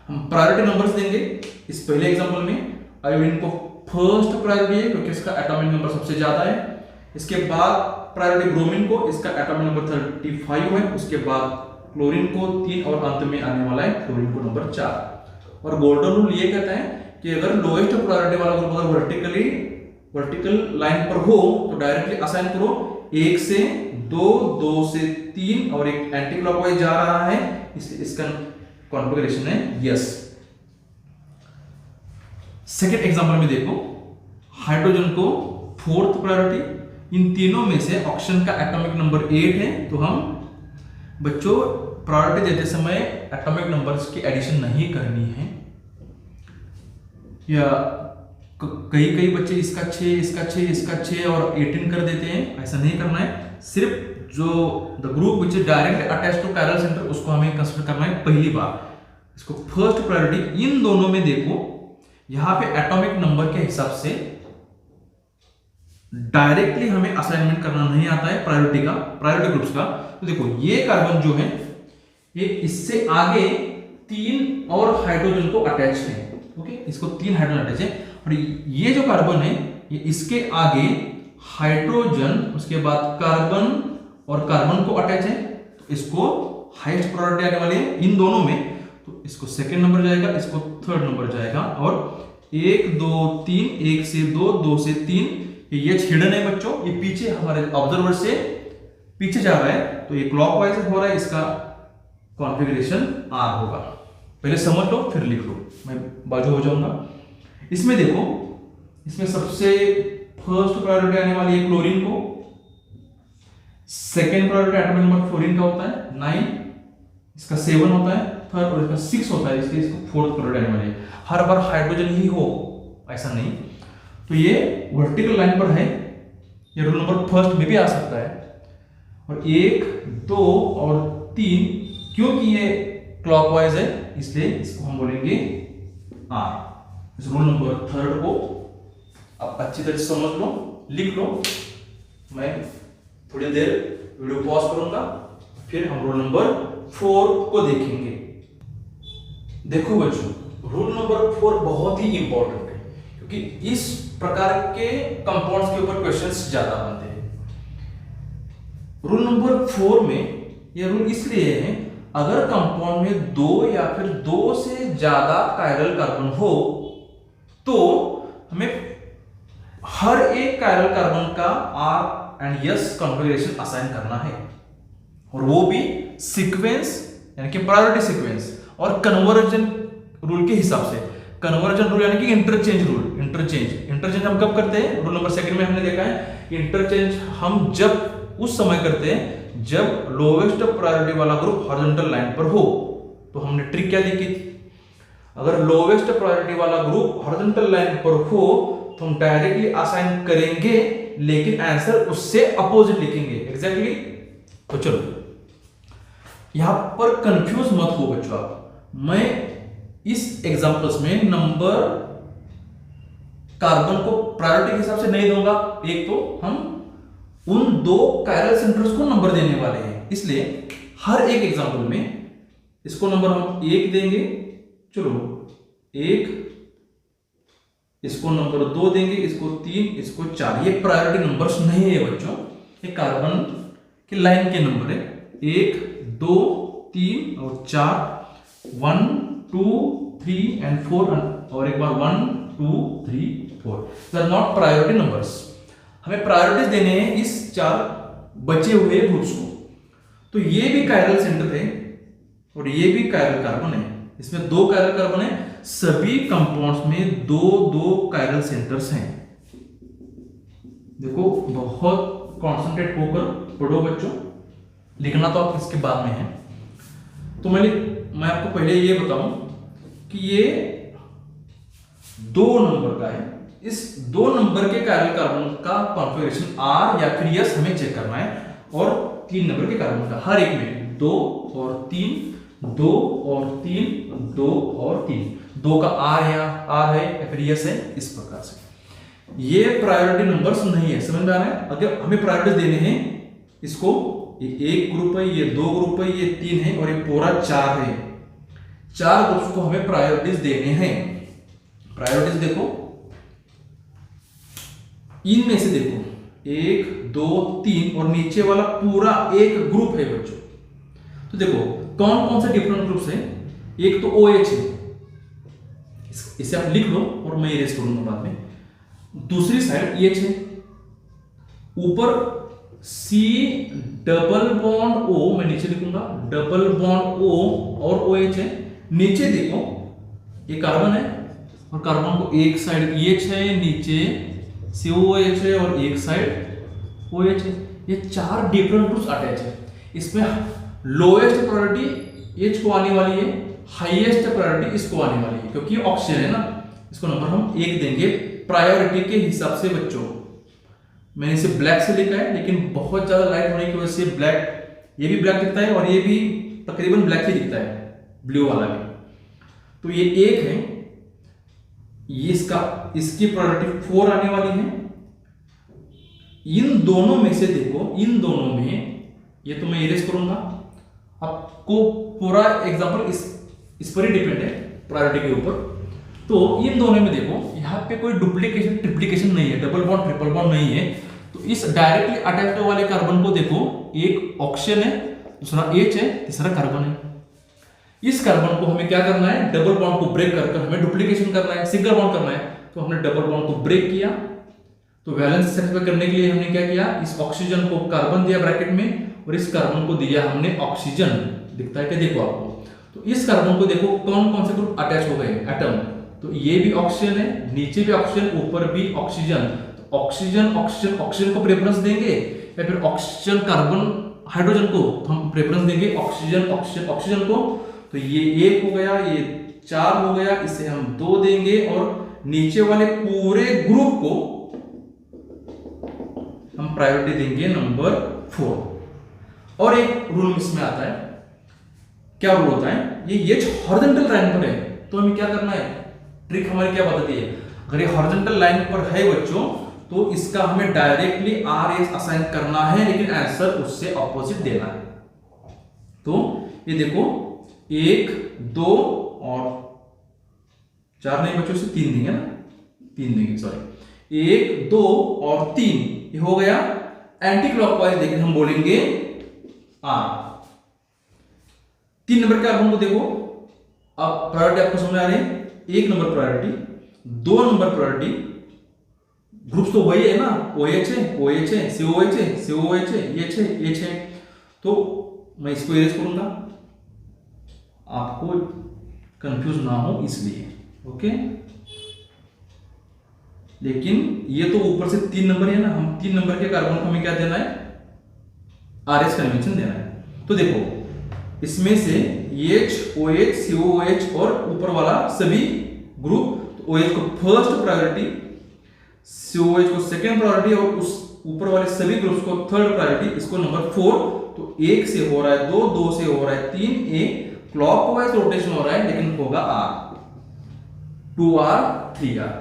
हम प्रायोरिटी नंबर्स देंगे। इस पहले एग्जांपल में आयोडीन को फर्स्ट प्रायोरिटी है क्योंकि इसका एटॉमिक नंबर सबसे ज्यादा है। इसके बाद प्रायोरिटी ब्रोमीन को, इसका एटॉमिक नंबर 35 है। उसके बाद क्लोरीन को 3 और अंत में आने वाला है क्लोरीन को नंबर 4। और गोल्डन रूल ये कहता है कि अगर लोएस्ट प्रायोरिटी वाला ग्रुप अगर वर्टिकल लाइन पर हो तो डायरेक्टली असाइन करो 1 से 2, 2 से 3 और एक एंटी क्लॉकवाइज जा रहा है, इसलिए इसका कॉन्फ़िगरेशन है यस। सेकेंड एग्जांपल में देखो, हाइड्रोजन को 4th प्रायोरिटी, इन तीनों में से ऑक्सीजन का एटॉमिक नंबर 8 है, तो हम बच्चों प्रायोरिटी देते समय एटॉमिक नंबर्स की एडिशन नहीं करनी है। या कई बच्चे इसका 6 इसका 6 इसका 6 और 18 कर देते हैं, ऐसा नहीं करना है। सिर्फ जो the group which is direct attach to chiral centre उसको हमें कंसीडर करना है पहली बार। इसको फर्स्ट प्रायोरिटी। इन दोनों में देखो यहां पे एटॉमिक नंबर के हिसाब से डायरेक्टली हमें असाइनमेंट करना नहीं आता है प्रायोरिटी ग्रुप्स का। तो देखो ये कार्बन जो है ये इससे आगे 3 और हाइड्रोजन को अटैच है। ओके, इसको 3 हाइड्रोजन अटैच है, और ये जो कार्बन है ये इसके आगे हाइड्रोजन, उसके बाद कार्बन और कार्बन को अटैच है, तो इसको हाईएस्ट प्रायोरिटी आने वाली है इन दोनों में। तो इसको सेकंड नंबर जाएगा, इसको थर्ड नंबर जाएगा, और 1 2 3 1 से 2 2 से 3 ये हिडन है बच्चों, ये पीछे हमारे ऑब्जर्वर से पीछे जा रहा है, तो ये क्लॉकवाइज हो रहा है, इसका कॉन्फ़िगरेशन आर होगा। पहले समझ लो फिर लिख लो, मैं बाजू हो जाऊंगा। इसमें देखो, इसमें सबसे फर्स्ट प्रायोरिटी आने वाली है क्लोरीन को, second priority atomic number fluorine का होता है 9, इसका 7 होता है, थर्ड और इसका 6 होता है, इसलिए इसको फोर्थ प्रायोरिटी आने वाली है। हर बार हाइड्रोजन ही हो ऐसा नहीं। तो ये वर्टिकल लाइन पर है, ये रोल नंबर फर्स्ट में भी आ सकता है। और 1 2 और 3, क्योंकि ये क्लॉकवाइज है इसलिए इसको हम बोलेंगे आर। इस रोल नंबर थर्ड को आप अच्छी तरह से समझ लो, लिख लो। मैं थोड़ी देर वीडियो पॉज करूंगा, फिर हम रोल नंबर 4 को देखेंगे। देखो बच्चों, रोल नंबर 4 बहुत ही इंपॉर्टेंट है, क्योंकि इस प्रकार के कंपाउंड्स के ऊपर क्वेश्चंस ज्यादा बनते हैं। रूल नंबर 4 में यह रूल इसलिए है, अगर कंपाउंड में 2 या फिर 2 से ज्यादा कायरल कार्बन हो तो हमें हर एक कायरल कार्बन का R and S configuration assign करना है, और वो भी सीक्वेंस यानी कि प्रायोरिटी सीक्वेंस और कन्वर्जन रूल के हिसाब से। कन्वर्जन रूल यानी कि इंटरचेंज रूल। इंटरचेंज हम कब करते हैं? रूल नंबर सेकंड में हमने देखा है, इंटरचेंज हम जब उस समय करते हैं जब लोवेस्ट प्रायोरिटी वाला ग्रुप हॉरिजॉन्टल लाइन पर हो। तो हमने ट्रिक क्या देखी थी, अगर लोवेस्ट प्रायोरिटी वाला ग्रुप हॉरिजॉन्टल लाइन पर हो तो हम डायरेक्टली असाइन करेंगे, लेकिन आंसर उससे अपोजिट लिखेंगे एग्जैक्टली। तो चलो यहां पर कंफ्यूज मत हो बच्चों आप। मैं इस एग्जांपल्स में नंबर कार्बन को प्रायोरिटी के हिसाब से नहीं दूंगा। एक तो हम उन 2 कायरल सेंटर्स को नंबर देने वाले हैं, इसलिए हर एक एग्जांपल में इसको नंबर हम 1 देंगे, चलो 1, इसको नंबर 2 देंगे, इसको 3, इसको 4। ये प्रायोरिटी नंबर्स नहीं है बच्चों, ये कार्बन की लाइन के नंबर है। 1 2 3 और 4, 1 2 3 एंड 4, और एक बार 1 2 3 4। They are not priority numbers. हमें प्रायोरिटीज देने हैं इस 4 बचे हुए ग्रुप्स को। तो ये भी कायरल सेंटर है और ये भी कायरल कार्बन है, इसमें 2 कायरल कार्बन है। सभी कंपाउंड्स में 2 कायरल सेंटर्स हैं। देखो बहुत कॉन्सेंट्रेट होकर पढ़ो बच्चों, लिखना तो आप इसके बाद में है। तो मैं आपको पहले ये बताऊं कि ये 2 नंबर का है, इस 2 नंबर के कायरल कार्बन का कॉन्फ़िगरेशन R या फिर S हमें चेक करना है, और 3 नंबर के कार्बन का हर एक में 2 और 3 2 और 3 2 और 3, 2 का R है फिर S है, इस प्रकार से। ये प्रायोरिटी नंबर्स नहीं है, समझ में आ रहा है? अगर हमें प्रायोरिटीज देने हैं, इसको ये 1 ग्रुप है, ये 2 ग्रुप है, ये 3 है और ये पूरा 4 है। 4 ग्रुप्स को हमें प्रायोरिटीज देने हैं। प्रायोरिटीज देखो, इनमें से देखो 1 2 3 और नीचे वाला पूरा एक ग्रुप है बच्चों। तो देखो कौन कौन से डिफरेंट ग्रुप्स हैं। एक तो OH है, इसे आप लिख लो और मैं इरेज करूंगा बाद में। दूसरी साइड EH है, ऊपर C डबल बॉन्ड O, मैं नीचे लिखूंगा डबल बॉन्ड O और OH है। नीचे देखो ये कार्बन है और कार्बन को एक साइड EH है, नीचे COOH है और एक साइड OH है। ये 4 डिफरेंट रूल्स अटैच है। इसमें लोएस्ट प्रायोरिटी H को आने वाली है, हाईएस्ट प्रायोरिटी इसको आने वाली है, क्योंकि ऑक्सीजन है ना। इसको नंबर हम 1 देंगे प्रायोरिटी के हिसाब से। बच्चों मैंने इसे ब्लैक से लिखा है, लेकिन बहुत ज्यादा लाइट होने की वजह से ब्लैक, ये भी ब्लैक दिखता है और ये भी तकरीबन ब्लैक ही दिखता है, ब्लू वाला भी। तो ये 1 है, ये इसकी प्रायोरिटी 4 आने वाली है। इन दोनों में से देखो, इन दोनों में ये तो मैं इरेज करूंगा, आपको पूरा एग्जांपल इस पर ही डिपेंड है, प्रायोरिटी के ऊपर। तो इन दोनों में देखो, यहाँ पे कोई डुप्लीकेशन ट्रिप्लीकेशन नहीं है, डबल बॉन्ड ट्रिपल बॉन्ड नहीं है। तो इस डायरेक्टली अटैच्ड वाले कार्बन को देखो, एक ऑक्सीजन है, दूसरा H है, तीसरा कार्बन है। इस कार्बन को हमें क्या करना है, डबल बॉन्ड को ब्रेक कर हमें डुप्लीकेशन करना है, सिंगल बॉन्ड करना है। तो हमने डबल बॉन्ड को ब्रेक किया। तो वैलेंस सेटिस्फाई करने के लिए हमने क्या किया, इस ऑक्सीजन को कार्बन दिया ब्रैकेट में, और इस कार्बन को दिया हमने ऑक्सीजन। दिखता है क्या, देखो आपको। तो इस कार्बन को देखो कौन कौन से ग्रुप अटैच हो गए, एटम। तो ये भी ऑक्सीजन है, नीचे भी ऑक्सीजन, ऊपर भी ऑक्सीजन। तो ऑक्सीजन ऑक्सीजन ऑक्सीजन को प्रेफरेंस देंगे, या फिर ऑक्सीजन कार्बन हाइड्रोजन को हम प्रेफरेंस देंगे ऑक्सीजन ऑक्सीजन ऑक्सीजन को। तो ये 1 हो गया, ये 4 हो गया, इसे हम 2 देंगे, और नीचे वाले पूरे ग्रुप को हम प्रायोरिटी देंगे नंबर 4। और एक रूल इसमें आता है, क्या रूल होता है, ये H हॉरिजॉन्टल लाइन पर है, तो हमें क्या करना है, ट्रिक हमारी क्या बताती है, अगर ये हॉरिजॉन्टल लाइन पर है बच्चों, तो इसका हमें डायरेक्टली RS असाइन करना है, लेकिन आंसर उससे ऑपोजिट देना है। तो ये देखो 1 2 और 4 नहीं बच्चों, से 3 देंगे ना, 3 देंगे, सॉरी 1 2 और 3, ये हो गया एंटी क्लॉकवाइज, लेकिन हम बोलेंगे R। 3 नंबर के कार्बन को देखो, अब प्रायोरिटी आपको समझ आ रही है, 1 number priority, 2 number priority, groups तो वही है ना, OH है, OH है, COH है, COH है, H है, H है। तो मैं इसको इरेज करूंगा, आपको कंफ्यूज ना हो इसलिए, ओके। लेकिन ये तो ऊपर से 3 नंबर है ना, हम 3 नंबर के कार्बन को हमें क्या देना है, RS कन्वेंशन देना है। तो देखो इसमें से H, OH, COOH और ऊपर वाला सभी ग्रुप, तो OH को फर्स्ट प्रायोरिटी, COH को सेकंड प्रायोरिटी, और उस ऊपर वाले सभी ग्रुप्स को थर्ड प्रायोरिटी, इसको नंबर 4। तो 1 से हो रहा है 2, 2 से हो रहा है 3, एक क्लॉकवाइज रोटेशन हो रहा है, लेकिन होगा R, 2R 3R।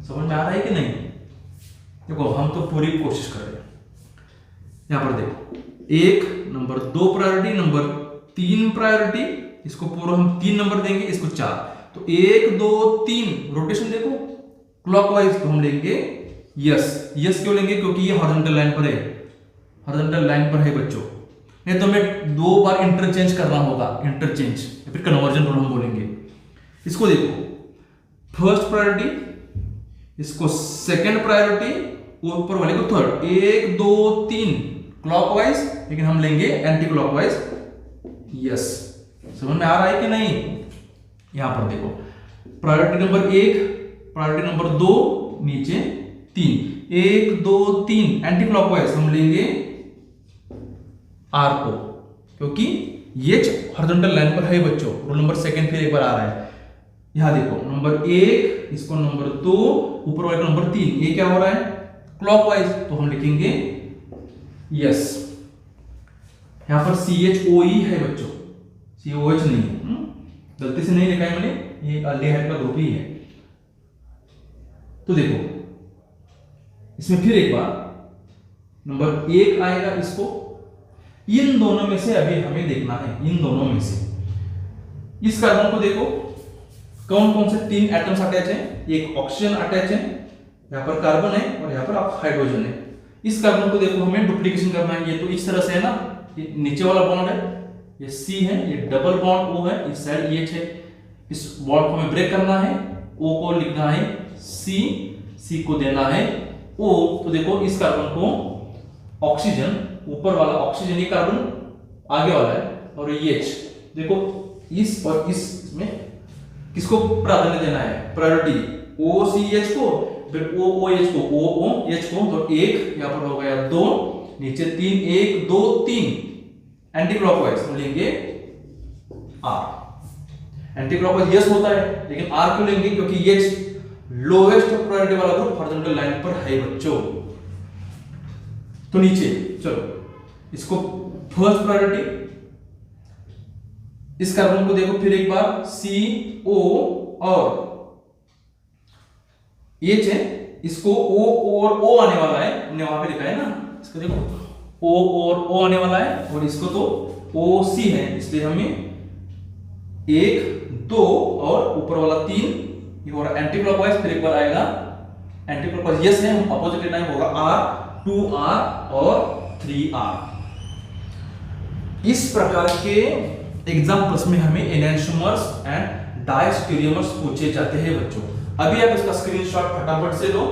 समझ में आ रहा है कि नहीं? देखो हम तो पूरी कोशिश कर रहे हैं। यहां पर देखो 1 नंबर 2 प्रायोरिटी, नंबर 3 प्रायोरिटी, इसको पूरा हम 3 नंबर देंगे, इसको 4। तो 1 2 3 रोटेशन देखो क्लॉकवाइज, तो हम लेंगे यस। यस क्यों लेंगे, क्योंकि ये हॉरिजॉन्टल लाइन पर है, हॉरिजॉन्टल लाइन पर है बच्चों। नहीं तो हमें 2 बार इंटरचेंज करना होगा, इंटरचेंज या फिर कन्वर्जन रूल हम बोलेंगे। इसको देखो फर्स्ट प्रायोरिटी, इसको सेकंड प्रायोरिटी, ऊपर वाले को थर्ड। 1 2 3 क्लॉकवाइज, लेकिन हम लेंगे एंटी क्लॉकवाइज। यस, समझ में आ रहा है कि नहीं? यहां पर देखो प्रायोरिटी नंबर 1, प्रायोरिटी नंबर 2, नीचे 3, 1 2 3 एंटी क्लॉकवाइज, हम लेंगे R को, क्योंकि ये हॉरिजॉन्टल लाइन पर है बच्चों। रूल नंबर 2 फिर एक बार आ रहा है। यहां देखो नंबर 1, इसको नंबर 2, ऊपर वाले को नंबर 3, ये क्या हो रहा है क्लॉकवाइज, तो हम लिखेंगे यस। यहां पर CHOE है बच्चों, COH नहीं है, गलती से नहीं लिखा है मैंने, ये अल्डिहाइड का ग्रुप ही है। तो देखो इसमें फिर एक बार नंबर 1 आएगा, इसको इन दोनों में से अभी हमें देखना है, इन दोनों में से इस कार्बन को देखो कौन कौन से 3 एटम्स अटैच हैं। एक ऑक्सीजन अटैच है, यहां पर कार्बन है और यहां पर आप हाइड्रोजन है। इस कार्बन को देखो हमें डुप्लीकेशन करना है, ये तो इस तरह से है ना, ये नीचे वाला बॉन्ड है, ये C है, ये डबल बॉन्ड O है, इस साइड H है। इस बॉन्ड को हमें ब्रेक करना है, O को लिखना है C को देना है O। तो देखो इस कार्बन को ऑक्सीजन, ऊपर वाला ऑक्सीजन, ये कार्बन आगे वाला है, और ये H देखो इस और इस में किसको प्राधान्य देना है, प्रायोरिटी OCH को, फिर OOH को, OOH को, तो 1 यहाँ पर हो गया 2, नीचे 3, 1 2 3 एंटी क्लॉकवाइज हम लेंगे R। एंटी क्लॉकवाइज यस होता है, लेकिन R क्यों लेंगे? क्योंकि H लोएस्ट प्रायोरिटी वाला ग्रुप हॉरिजॉन्टल लाइन पर है बच्चों। तो नीचे चलो इसको फर्स्ट प्रायोरिटी, इस कार्बन को देखो फिर एक बार CO और H है, इसको O और O आने वाला है, हमने वहां पे लिखा है ना, इसको देखो O और O आने वाला है, और इसको तो OC है, इसलिए हमें 1 2 और ऊपर वाला 3 ये हो रहा एंटी क्लॉकवाइज, फिर एक बार आएगा एंटी क्लॉकवाइज यस है, हम अपोजिट लेना है, होगा R 2R और 3R। इस प्रकार के एग्जांपल्स में हमें एनेंटियोमर्स एंड डायस्टेरियोमर्स पूछे जाते हैं बच्चों। अभी आप इसका स्क्रीनशॉट फटाफट से लो,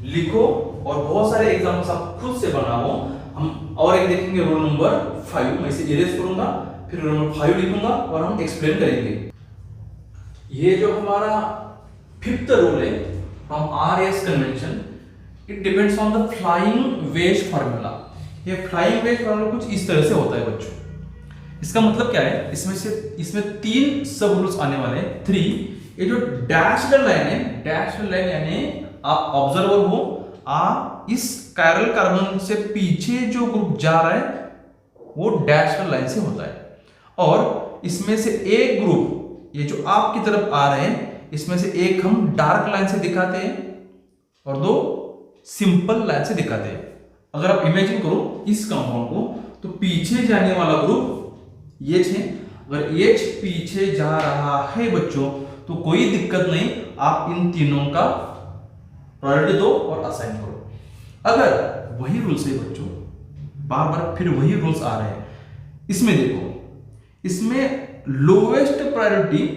लिखो और बहुत सारे एग्जांपल्स आप खुद से बनाओ। हम और एक देखेंगे रोल नंबर 5, मैं इसे इरेज करूंगा, फिर रोल नंबर 5 लिखूंगा और हम एक्सप्लेन करेंगे। ये जो हमारा 5th रूल है from RS convention, it depends on the flying wedge formula. ये फ्लाइंग वेज फार्मूला कुछ इस तरह से होता है बच्चों। इसका मतलब क्या है? इसमें 3 सब रूल्स आने वाले हैं, 3। ये जो डैश्ड लाइन है, डैश्ड लाइन यानी आप ऑब्जर्वर हो, आप इस कायरल कार्बन से पीछे जो ग्रुप जा रहा है वो डैश्ड लाइन से होता है, और इसमें से एक ग्रुप ये जो आपकी तरफ आ रहे हैं, इसमें से एक हम डार्क लाइन से दिखाते हैं और 2 सिंपल लाइन से दिखाते हैं। अगर आप इमेजिन करो इस कंपाउंड को, तो पीछे जाने वाला ग्रुप H है, अगर H पीछे जा रहा है बच्चों तो कोई दिक्कत नहीं, आप इन तीनों का प्रायोरिटी दो और असाइन करो। अगर वही रूल्स है बच्चों, बार बार फिर वही रूल्स आ रहे हैं, इसमें देखो, इसमें लोवेस्ट प्रायोरिटी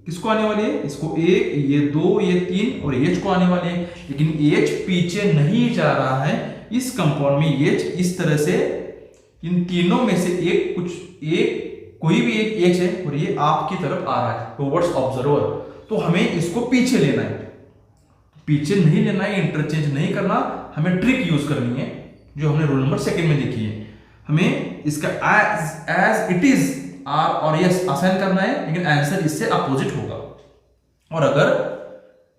किसको आने वाली है? इसको 1, ये 2, ये 3 और H को आने वाले हैं, लेकिन H पीछे नहीं जा रहा है। इस कंपाउंड में H इस तरह से इन तीनों में से एक कोई भी एक H है और ये आपकी तरफ आ रहा है टुवर्ड्स ऑब्जर्वर, तो हमें इसको पीछे लेना है। पीछे नहीं लेना है, इंटरचेंज नहीं करना, हमें ट्रिक यूज करनी है जो हमने रूल नंबर 2 में देखी है। हमें इसका एज इट इज R और S असाइन करना है, लेकिन आंसर इससे अपोजिट होगा। और अगर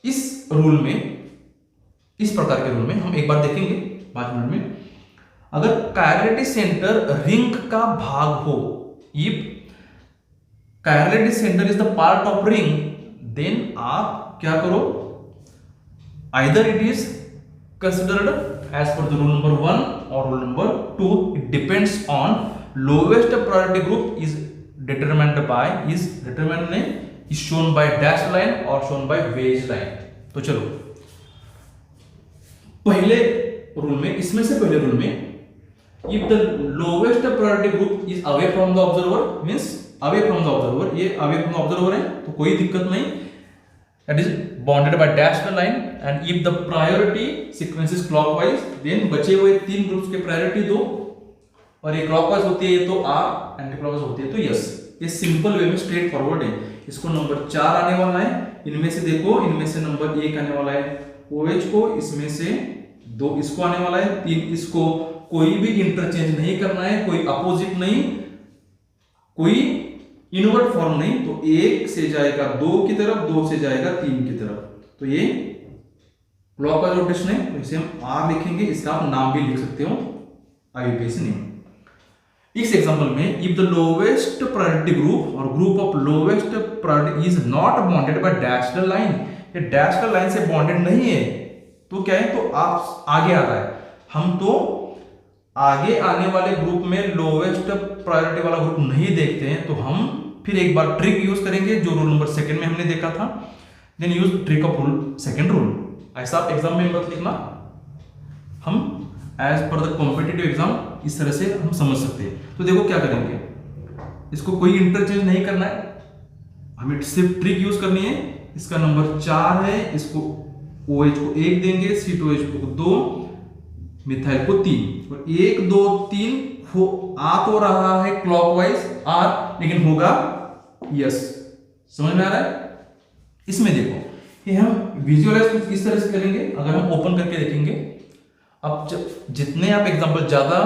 इस रूल में, इस प्रकार के रूल में हम एक बार देखेंगे 5 मिनट में, अगर कायरलिटी सेंटर रिंग का भाग हो, if chirality centre is the part of ring, then आप क्या करो, either it is considered as per the rule number 1 और rule number 2, it depends on lowest priority group is determined is shown by dashed line or shown by wedge line। तो चलो पहले rule में, इसमें से पहले रूल में, if the lowest priority group is away from the observer, means away from the observer, ये away from the observer है तो कोई दिक्कत नहीं, that is bounded by dashed line, and if the priority sequence is clockwise, then बचे हुए 3 groups के priority दो, और ये क्लॉकवाइज होती है तो R, एंटी क्लॉकवाइज होती है तो यस। ये सिंपल वे में स्ट्रेट फॉरवर्ड है। इसको नंबर 4 आने वाला है, इनमें से देखो, इनमें से नंबर 1 आने वाला है OH को, इसमें से 2 इसको आने वाला है, 3 इसको, कोई भी इंटरचेंज नहीं करना है, कोई अपोजिट नहीं, कोई इनवर्ट फॉर्म नहीं, तो 1 से जाएगा 2 की तरफ, 2 से जाएगा 3 की तरफ, तो ये क्लॉकवाइज रोटेशन है, तो इसे हम R लिखेंगे। इसका आप नाम भी लिख सकते हो IUPAC नेम। इस एग्जांपल में if the lowest priority group और group of lowest priority is not bonded by dashed line, ये डैश्ड लाइन से बॉन्डेड नहीं है, तो क्या है, तो आप आगे आ रहा है, हम तो आगे आने वाले ग्रुप में लोवेस्ट प्रायोरिटी वाला ग्रुप नहीं देखते हैं, तो हम फिर एक बार ट्रिक यूज करेंगे जो रूल नंबर 2 में हमने देखा था, then use trick of rule 2 rule. ऐसा आप एग्जाम में मत लिखना, हम as per the competitive exam इस तरह से हम समझ सकते हैं। तो देखो क्या करेंगे, इसको कोई इंटरचेंज नहीं करना है, हमें सिर्फ ट्रिक यूज करनी है। इसका नंबर 4 है, इसको OH को 1 देंगे, C2H को 2, मिथाइल को 3, और 1 2 3 आ तो रहा है क्लॉकवाइज R, लेकिन होगा यस। समझ में आ रहा है? इसमें देखो, ये हम विजुअलाइज कुछ इस तरह से करेंगे। अगर हम ओपन करके देखेंगे, अब जब जितने आप एग्जांपल ज्यादा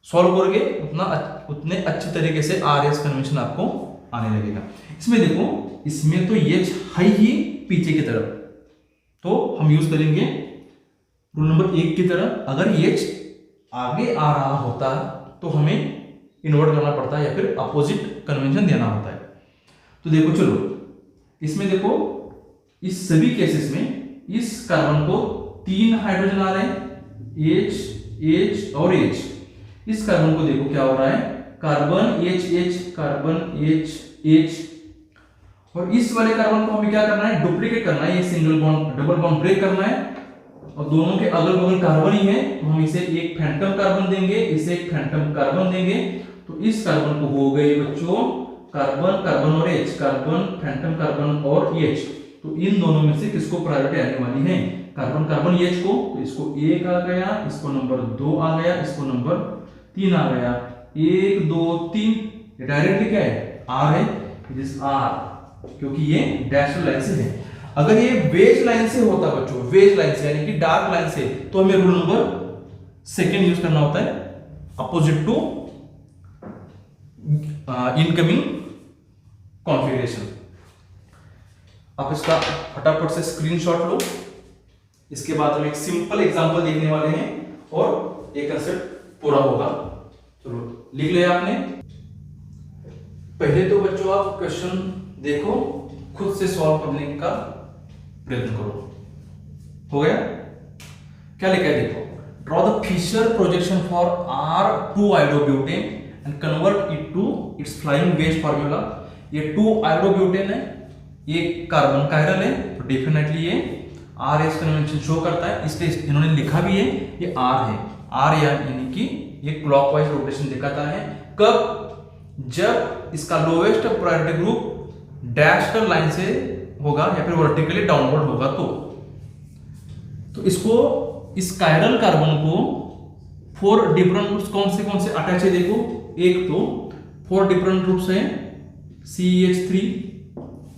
सॉल्व करोगे उतने अच्छे तरीके से आरएस कन्वेंशन आपको आने लगेगा। इसमें देखो, इसमें तो ये है ही पीछे की तरफ, तो हम यूज करेंगे रूल नंबर 1 की तरह। अगर ये आगे आ रहा होता तो हमें इन्वर्ट करना पड़ता है या फिर अपोजिट कन्वेंशन देना होता है। तो देखो चलो, इसमें देखो, इस सभी केसेस में इस कार्बन को 3 हाइड्रोजन आ रहे हैं, H और H। इस कार्बन को देखो क्या हो रहा है, कार्बन H कार्बन H। और इस वाले कार्बन को हमें क्या करना है, डुप्लीकेट करना है, ये single bond double bond break करना है। और दोनों के अगल बगल कार्बन ही है, तो हम इसे एक फैंटम कार्बन देंगे, इसे एक फैंटम कार्बन देंगे। तो इस कार्बन को हो गए बच्चों कार्बन कार्बन और H, कार्बन फैंटम कार्बन और H। तो इन दोनों में से किसको प्रायोरिटी आने वाली है, कार्बन कार्बन H को। तो इसको 1 आ गया, इसको नंबर 2 आ गया, इसको नंबर 3 आ गया। 1 2 3, ये डायरेक्टली क्या है, R है, इट इज R, क्योंकि ये डैश लाइन से है। अगर ये वेज लाइन से होता बच्चों, वेज लाइन से यानी कि डार्क लाइन से, तो हमें रूल नंबर 2 यूज करना होता है, अपोजिट टू इनकमिंग कॉन्फ़िगरेशन। आप इसका फटाफट से स्क्रीनशॉट लो। इसके बाद हम एक सिंपल एग्जांपल देखने वाले हैं और एक कंसेप्ट पूरा होगा। चलो लिख लिया आपने। पहले तो बच्चों आप क्वेश्चन देखो, खुद से सॉल्व करने का प्रयत्न करो। हो गया? क्या लिखा है देखो, draw the Fischer projection for R2-iodobutane and convert it to its flying wedge formula. ये 2-iodobutane है, ये कार्बन कायरल है, तो डेफिनेटली ये RS कन्वेंशन शो करता है, इसलिए इन्होंने लिखा भी है ये R है। R यानी कि ये क्लॉकवाइज रोटेशन दिखाता है। कब? जब इसका lowest priority group dashed line से होगा या फिर वर्टिकली डाउनवर्ड होगा। तो इसको, इस कायरल कार्बन को 4 डिफरेंट ग्रुप्स कौन से अटैच है देखो। एक तो 4 डिफरेंट ग्रुप्स हैं, CH3,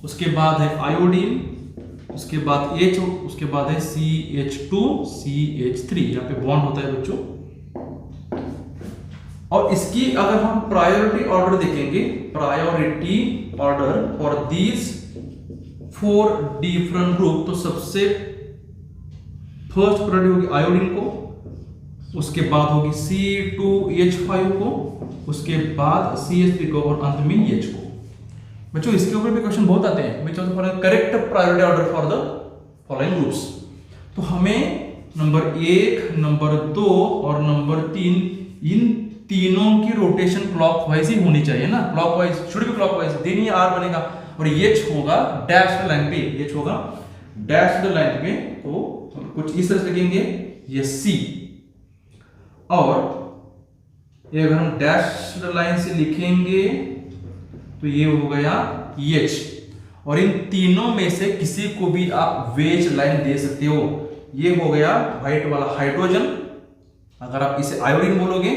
उसके बाद है आयोडीन, उसके बाद H, उसके बाद है CH2 CH3, यहाँ पे बॉन्ड होता है बच्चों। और इसकी अगर हम प्रायोरिटी ऑर्डर देखेंगे, priority order for these 4 different group, तो सबसे फर्स्ट प्रायोरिटी होगी आयोडीन को, उसके बाद होगी C2H5 को, उसके बाद CH3 को और अंत में H को। बच्चों इसके ऊपर भी क्वेश्चन बहुत आते हैं, which of the following correct priority order for the following groups. तो हमें नंबर 1, नंबर 2 और नंबर 3, इन तीनों की रोटेशन क्लॉकवाइज ही होनी चाहिए ना, clockwise, should be clockwise, then ये R बनेगा। और H होगा डैश्ड लाइन पे, H होगा डैश्ड लाइन पे, तो हम कुछ इस तरह से लिखेंगे, ये C। और ये अगर हम डैश्ड लाइन से लिखेंगे तो ये हो गया H। और इन तीनों में से किसी को भी आप वेज लाइन दे सकते हो। ये हो गया व्हाइट वाला हाइड्रोजन, अगर आप इसे आयोडीन बोलोगे,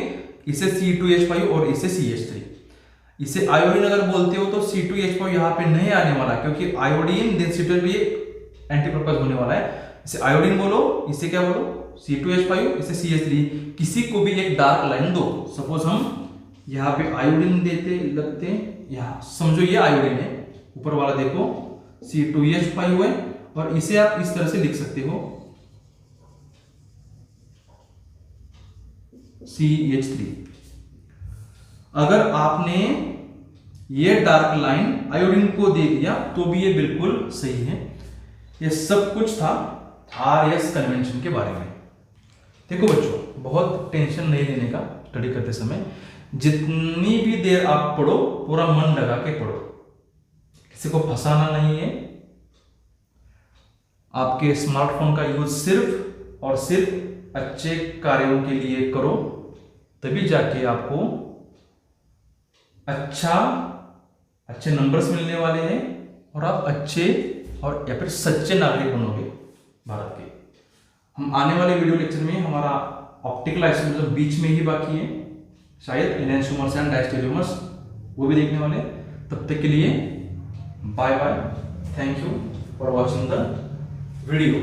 इसे C2H5 और इसे CH3। इसे आयोडीन अगर बोलते हो तो C2H5 यहाँ पे नहीं आने वाला, क्योंकि आयोडीन देन C2 भी एंटी क्लॉकवाइज होने वाला है। इसे आयोडीन बोलो, इसे क्या बोलो, C2H5, इसे CH3। किसी को भी एक डार्क लाइन दो। सपोज हम यहाँ पे आयोडीन देते लगते, यहाँ समझो ये आयोडीन है, ऊपर वाला देखो C2H5 है, और इसे आप इस तरह से लिख सकते हो CH3। अगर आपने ये डार्क लाइन आयोडीन को दे दिया तो भी ये बिल्कुल सही है। ये सब कुछ था RS कन्वेंशन के बारे में। देखो बच्चों, बहुत टेंशन नहीं लेने का स्टडी करते समय। जितनी भी देर आप पढ़ो, पूरा मन लगा के पढ़ो, किसी को फंसाना नहीं है। आपके स्मार्टफोन का यूज सिर्फ और सिर्फ अच्छे कार्यों के लिए करो, तभी जाके आपको अच्छे नंबर्स मिलने वाले हैं और आप अच्छे और या फिर सच्चे नागरिक बनोगे भारत के। हम आने वाले वीडियो लेक्चर में हमारा ऑप्टिकल आइसोमर्स बीच में ही बाकी है, शायद एनेंटियोमर्स एंड डायस्टेरियोमर्स, वो भी देखने वाले। तब तक के लिए bye bye, thank you. For watching the video.